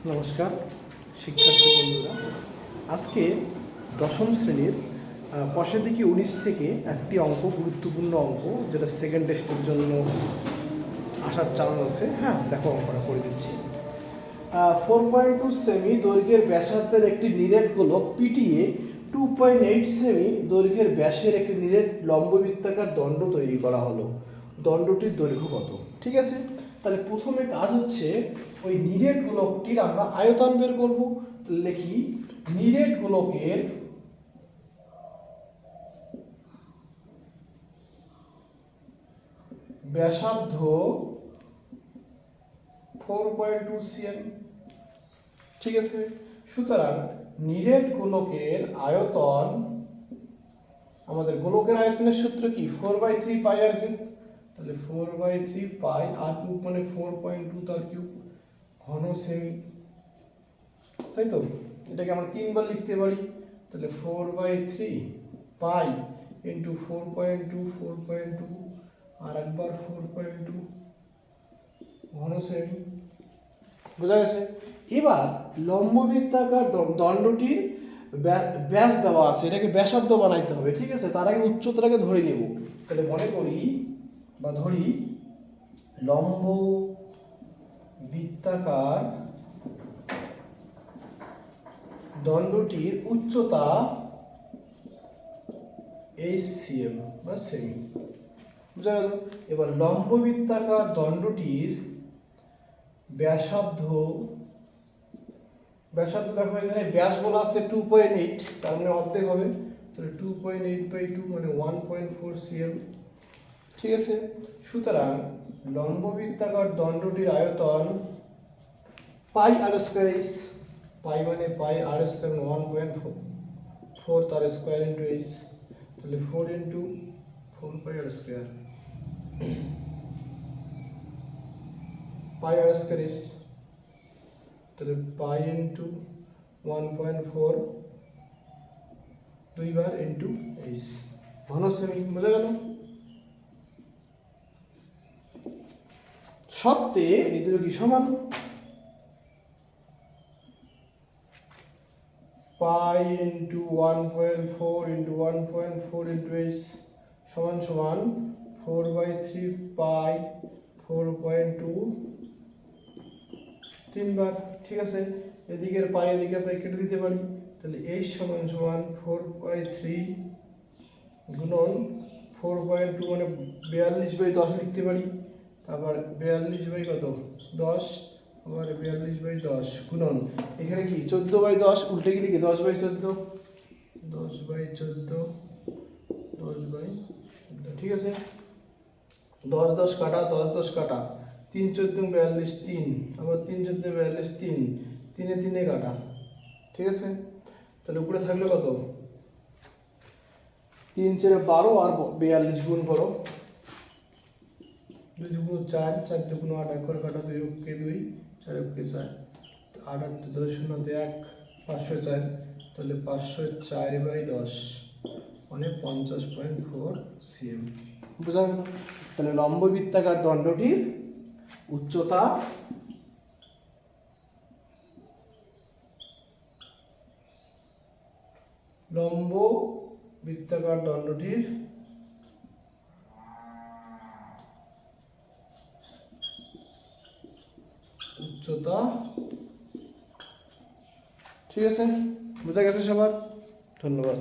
নমস্কার শিক্ষার্থী বন্ধুরা, আজকে দশম শ্রেণীর পাশের দিকে 19 থেকে একটি অঙ্ক, গুরুত্বপূর্ণ অঙ্ক, যেটা সেকেন্ড টেস্টের জন্য আসার চান্স আছে। দেখো অঙ্কটা করে দিচ্ছি। 4.2 সেমি দৈর্ঘ্যের ব্যাসার্ধের একটি নিরেট গোলক পিটিয়ে 2.8 সেমি দৈর্ঘ্যের ব্যাসের একটি নিরেট লম্ববৃত্তাকার দণ্ড তৈরি করা হলো। দণ্ডটির দৈর্ঘ্য কত? ঠিক আছে, তাহলে প্রথমে কাজ হচ্ছে ওই নিরেট গোলকটির আমরা আয়তন বের করব। লিখি নিরেট গোলকের ব্যাসার্ধ 4.2 cm। ঠিক আছে, সুতরাং নিরেট গোলকের আয়তন, আমাদের গোলকের আয়তনের সূত্র কি? 4/3 পাই আর কিউব। তাহলে 4/3 পাই আর কিউব মানে 4.2 তার কিউব ঘন সেমি, তাই তো? এটাকে আমরা তিনবার লিখতে পারি। তাহলে 4/3 পাই ইন্টু 4.2 আর একবার 4.2 ঘন সেমি। বোঝা গেছে? এবার লম্ববৃত্তাকার দণ্ডটির ব্যাস দেওয়া আছে, এটাকে ব্যাসার্ধ বানাইতে হবে। ঠিক আছে, তার আগে উচ্চতাটাকে ধরে নেব। তাহলে মনে করি বা ধরি লম্ব বৃত্তাকার দণ্ডটির উচ্চতা HCM বা সেমি। বুঝা গেল? এবার লম্ব বৃত্তাকার দণ্ডটির ব্যাসার্ধ দেখো এখানে ব্যাস বলা আছে 2.8, তার মানে অর্ধেক হবে। তাহলে 2.8/2 মানে 1.4 cm। ঠিক আছে, সুতরাং লম্ব বৃত্তাকার দণ্ডটির আয়তন পাই আর স্কয়ার ইস, পাই মানে পাই আর স্কয়ার 1.4 তার স্কয়ার ইন্টু এইচ। তাহলে 4 ইন্টু 4 পাই আর স্কয়ার, পাই আর স্কয়ার ইস, তাহলে পাই ইন্টু 1.4 দুইবার ইন্টু এইচ ঘন সেমি। বোঝা গেল? সত্ত্বে এই দুটো কি সমান? Pi into 1.4 into 1.4 into H সমান সমান 4/3 পাই 4.2 তিনবার। ঠিক আছে, এদিকের পাই এদিকের পাই কেটে দিতে পারি। তাহলে এইচ সমান সমান 4/3 গুণন 4.2 মানে 42/10 লিখতে পারি। তারপর 42 কত 10, আবার 42/10 গুণন এখানে কি 14/10 উল্টে গেলে কি 10/14, 10/14 10/14। ঠিক আছে, 10 কাটা 10 কাটা 3 14 42 3, আবার 3 14 42 3, 3 3 কাটা। ঠিক আছে, তাহলে উপরে থাকলো কত 3 4 12 আর 42 গুণ করো, 2 2 4 4 2 8 এক করে কাটা 2 কে 2 4 কে 4 8 8 2 0 1 504। তাহলে 504/10 মানে 50.4 cm। বুঝা গেল? তাহলে লম্ব বৃত্তাকার দণ্ডটির উচ্চতা লম্ব বৃত্তাকার দণ্ডটির উচ্চতা। ঠিক আছে, বোঝা গেছে সবার? ধন্যবাদ।